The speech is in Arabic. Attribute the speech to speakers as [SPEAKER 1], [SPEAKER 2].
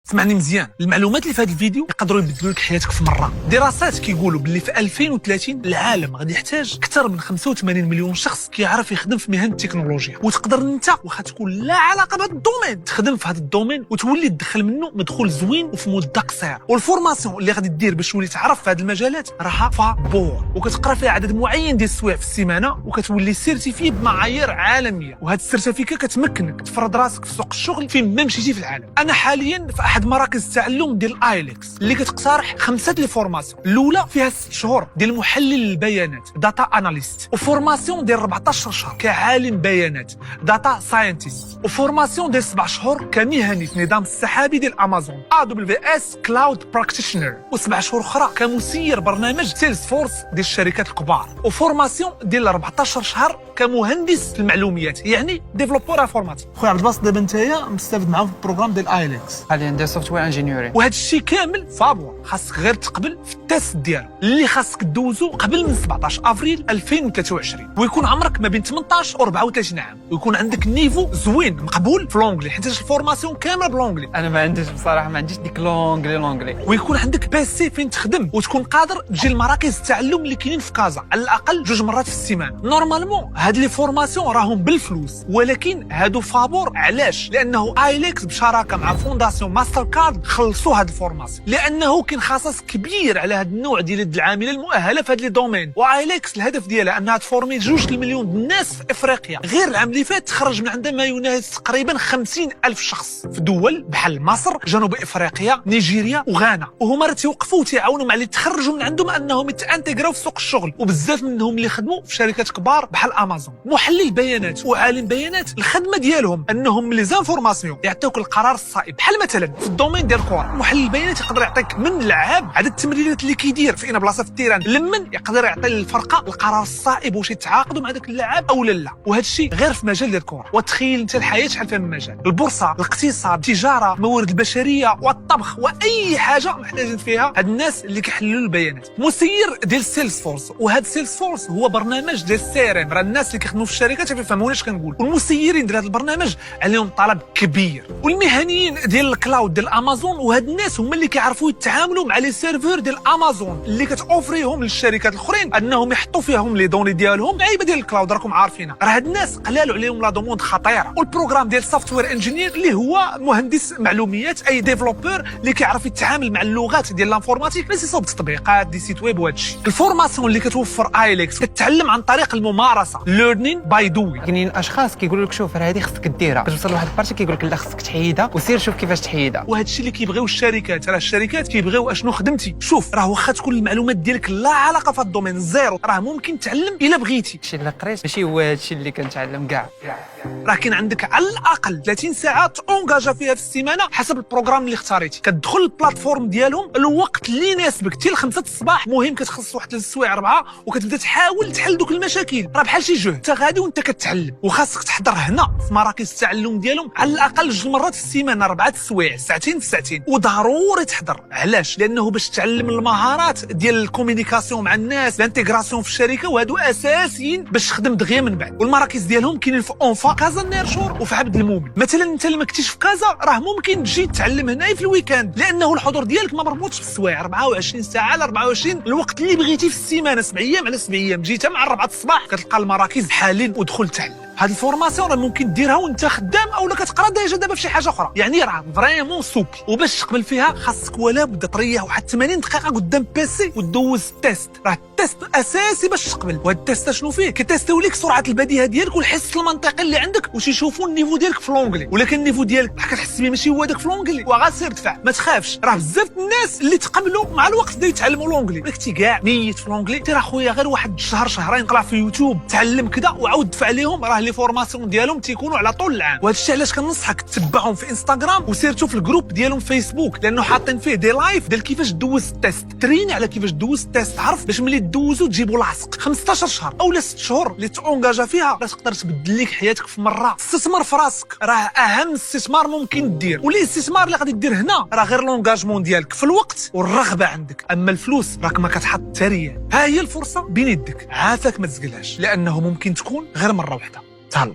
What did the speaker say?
[SPEAKER 1] اسمعني مزيان، المعلومات اللي في هذا الفيديو يقدروا يبدلوا لك حياتك في مره. دراسات كيقولوا باللي في 2030 العالم غادي يحتاج اكثر من 85 مليون شخص كيعرف يخدم في مهن التكنولوجيا، وتقدر انت واخا تكون لا علاقه بهذا الدومين تخدم في هذا الدومين وتولي تدخل منه مدخول زوين وفي مده قصيره. والفورماسيون اللي غادي دير باش تولي تعرف في هذه المجالات راها فابور، وكتقرا فيها عدد معين ديال السوايع في السيمانه وكتولي سيرتيفي بمعايير عالميه، وهذا السيرتيفيكا كتمكنك تفرض راسك في سوق الشغل فين ما مشيتي في العالم. انا حاليا في احد مراكز التعلم ديال ايليكس اللي كتقترح 5 لي فورماسيون. الاولى فيها 6 شهور ديال محلل البيانات داتا اناليست، وفورماسيون ديال 14 شهر كعالم بيانات داتا ساينتست، وفورماسيون ديال 7 شهور كمهني في نظام السحابي ديال امازون AWS كلاود براكتيشنر، و7 شهور اخرى كمسير برنامج سيلز فورس ديال الشركات الكبار، وفورماسيون ديال 14 شهر كمهندس في المعلومات يعني ديفلوبور انفورماتيك. خويا عبد الباسط دابا نتايا مستافد معاهم في البروغرام ديال ايليكس،
[SPEAKER 2] حاليا ندير سوفتوير انجينيوري،
[SPEAKER 1] وهذا الشيء كامل فابور. خاصك غير تقبل في التيست ديالو اللي خاصك دوزو قبل من 17 افريل 2023، ويكون عمرك ما بين 18 و 34 عام، ويكون عندك نيفو زوين مقبول في لونجلي حيت الفورماسيون كامله بلونجلي.
[SPEAKER 2] انا ما عنديش بصراحه، ما عنديش ديك لونجلي،
[SPEAKER 1] ويكون عندك بيسي فين تخدم وتكون قادر تجي لمراكز التعلم اللي كاينين في كازا على الاقل 2 مرات في السيمانه. نورمالمون هاد لي فورماسيون راهم بالفلوس، ولكن هادو فابور. علاش؟ لانه ايليكس بشراكه مع فونداسيون ماستر كارد خلصوا هاد الفورماسيون، لانه كاين خصاص كبير على هاد النوع ديال يد العامله المؤهله في هاد لي دومين. وايليكس الهدف ديالها انها تفورمي 2 مليون الناس في افريقيا. غير العام اللي فات تخرج من عندها ما يناهز تقريبا 50,000 شخص في دول بحال مصر، جنوب افريقيا، نيجيريا وغانا، وهما راه تيوقفوا وتعاونوا مع اللي تخرجوا من عندهم انهم يتانتيغراو في سوق الشغل، وبزاف منهم اللي خدموا في شركات كبار بحال امازون. محلل بيانات وعالم بيانات الخدمه ديالهم انهم لي زانفورماسيون يعطيوك القرار الصائب. بحال مثلا في الدومين ديال الكره، محلل البيانات يقدر يعطيك من لعاب عدد التمريرات اللي كيدير في اين بلاصه في التيران، لمن يقدر يعطي للفرقه القرار الصائب واش يتعاقدوا مع داك اللاعب او لا. وهذا الشيء غير في مجال ديال الكره. وتخيل انت الحياه شحال فيها من مجال: البورصه، الاقتصاد، التجاره، الموارد البشريه والطبخ، واي حاجه محتاجين فيها هاد الناس اللي كيحللوا البيانات. مسير ديال سيلز فورس، وهذا سيلز فورس هو برنامج ديال السي ار ام، راه الناس اللي كيخدموا في الشركات يفهموا اش كنقول. والمسيرين ديال هذا البرنامج عليهم طلب كبير. والمهنيين ديال الكلاود ديال امازون، وهاد الناس هما اللي كيعرفوا يتعاملوا مع لي سيرفور ديال امازون اللي كتوفريهم للشركات الاخرين انهم يحطوا فيهم لي دوني ديالهم. لعيبه ديال الكلاود راكم عارفينها، راه هاد الناس قلالوا عليهم لا دوموند خطيره. والبروغرام ديال سوفتوير انجينير اللي هو مهندس معلومات، اي ديفلوبور اللي كيعرف يتعامل مع اللغات ديال الانفورماتيك اللي يصوب التطبيقات دي سيت ويب. وهذا الشيء الفورماسيون اللي كتوفر ايليكس كتعلم عن طريق الممارسه، ليرنين باي دوين.
[SPEAKER 2] كاينين اشخاص كيقولوا لك شوف راه هذه خصك ديرها، كتوصل لواحد البارتي كيقول لك لا خصك تحيدها وسير شوف كيفاش تحيدها.
[SPEAKER 1] وهذا الشيء اللي كيبغيو الشركات، راه الشركات كيبغيو اشنو خدمتي. شوف راه واخا تكون المعلومات ديالك لا علاقه في الدومين زيرو، راه ممكن تعلم الا بغيتي.
[SPEAKER 2] الشيء اللي قريت ماشي هو هذا الشيء اللي كنتعلم كاع.
[SPEAKER 1] راه كاين عندك على الاقل 30 ساعه تونجاجا فيها في السيمانه حسب البروغرام اللي اختاريتي. كتدخل البلاتفورم ديالهم الوقت اللي يناسبك حتى ل 5 الصباح، المهم كتخصص واحد 3 السوايع 4 وكتبدا تحاول تحل دوك المشاكل. راه بحال شي جهد، انت غادي وانت كتعلم. وخاصك تحضر هنا في مراكز التعلم ديالهم على الاقل 2 مرات في السيمانه، 4 السوايع، ساعتين في ساعتين. وضروري تحضر. علاش؟ لانه باش تعلم المهارات ديال الكومونيكاسيون مع الناس، الانتيغراسيون في الشركه، وهادو اساسيين باش تخدم دغيا من بعد. والمراكز ديالهم كاينين في اونفا، كازا النيرشور، وفي عبد المؤمن. مثلا انت اللي ما كنتيش في كازا راه ممكن تجي تعلم هنا في الويكاند، لانه الحضور ديالك ما مربوطش بالسوايع، 24 ساعه على 24 الوقت اللي بغيتي في السيمانه، 7 ايام على 7 ايام. جيتها مع 4 الصباح كتلقى المراكز حالين ودخل تعلم. هاد الفورماسيون راه ممكن ديرها وانت خدام او لا كتقرا ديجا دابا في شي حاجه اخرى، يعني راه فريمون سوبل. وباش تقبل فيها خاصك ولا بد تريح واحد 80 دقيقه قدام بيسي وتدوز التيست. راه التيست اساسي باش تقبل. وهاد التيست شنو فيه؟ كيتيستيو لك سرعه البديهه ديالك والحس المنطقي اللي عندك، واش يشوفوا النيفو ديالك في لونجلي. ولكن النيفو ديالك راح كتحس به ماشي هو داك في لونجلي، وغاسير دفع. ما تخافش، راه بزاف الناس اللي تقبلوا مع الوقت بداو يتعلموا لونجلي. كنتي كاع نيت في لونجلي، تي راه خويا غير واحد شهر شهرين طلع في يوتيوب تعلم كذا وعاود دفع عليهم، راه لي فورماسيون ديالهم تيكونوا على طول العام. وهذا الشيء علاش كننصحك تتبعهم في انستغرام وسيرتو في الجروب ديالهم في فيسبوك، لانه حاطين فيه دي لايف ديال كيفاش دوز التيست، تريني على كيفاش دوز التيست، عرف باش ملي دوزو تجيبوا لاصق. 15 شهر او 6 شهور اللي تونجاجا فيها راه تقدر تبدل لك حياتك في مره. استثمر في راسك راه اهم استثمار ممكن دير، والاستثمار اللي غادي دير هنا راه غير لونجاجمون ديالك في الوقت والرغبه عندك. اما الفلوس راك ما كتحط حتى ريال. ها هي الفرصه بين يدك، عافاك ما تزقلهاش، لانه ممكن تكون غير مره واحده. تهلا.